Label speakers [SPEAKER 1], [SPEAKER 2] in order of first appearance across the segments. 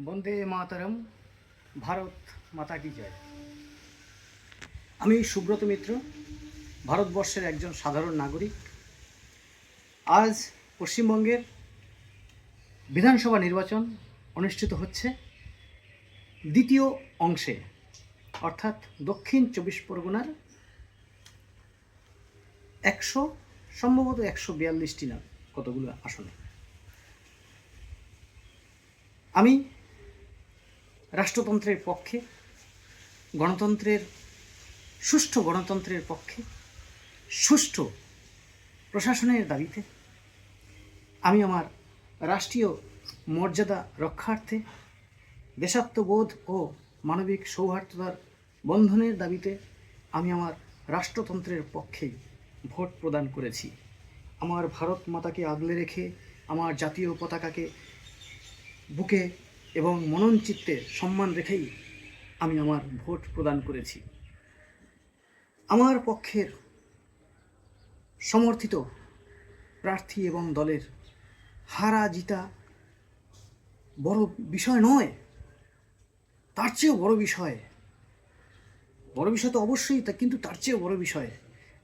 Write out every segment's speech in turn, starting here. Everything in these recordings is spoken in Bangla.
[SPEAKER 1] বন্দে মাতরম, ভারত মাতা কি জয়। আমি সুব্রত মিত্র, ভারতবর্ষের একজন সাধারণ নাগরিক। আজ পশ্চিমবঙ্গের বিধানসভা নির্বাচন অনুষ্ঠিত হচ্ছে দ্বিতীয় অংশে, অর্থাৎ দক্ষিণ 24 পরগনার সম্ভবত 142টি না কতগুলো আসনে। আমি রাষ্ট্রতন্ত্রের পক্ষে, সুষ্ঠু গণতন্ত্রের পক্ষে, সুষ্ঠু প্রশাসনের দাবিতে আমি আমার রাষ্ট্রীয় মর্যাদা রক্ষার্থে, দেশাত্মবোধ ও মানবিক সৌহার্দ্যতার বন্ধনের দাবিতে আমি আমার রাষ্ট্রতন্ত্রের পক্ষেই ভোট প্রদান করেছি। আমার ভারত মাতাকে আগলে রেখে, আমার জাতীয় পতাকাকে বুকে এবং মননচিত্তে সম্মান রেখেই আমি আমার ভোট প্রদান করেছি। আমার পক্ষের সমর্থিত প্রার্থী এবং দলের হারা জিতা বড় বিষয় নয়, তার চেয়েও বড় বিষয় তো অবশ্যই, কিন্তু তার চেয়েও বড় বিষয়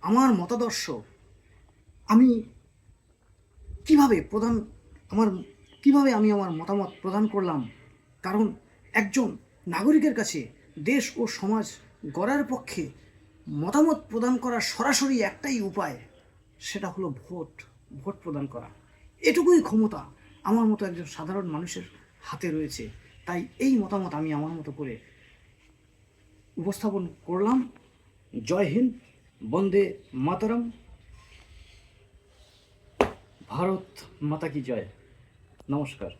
[SPEAKER 1] আমার মতাদর্শ। আমি কিভাবে আমি আমার মতামত প্রদান করলাম, কারণ একজন নাগরিকের কাছে দেশ ও সমাজ গড়ার পক্ষে মতামত প্রদান করার সরাসরি একটাই উপায়, সেটা হলো ভোট প্রদান করা। এটুকুই ক্ষমতা আমার মতো একজন সাধারণ মানুষের হাতে রয়েছে। তাই এই মতামত আমি আমার মতো করে উপস্থাপন করলাম। জয় হিন্দ, বন্দে মাতরম, ভারত মাতা কি জয়। নমস্কার।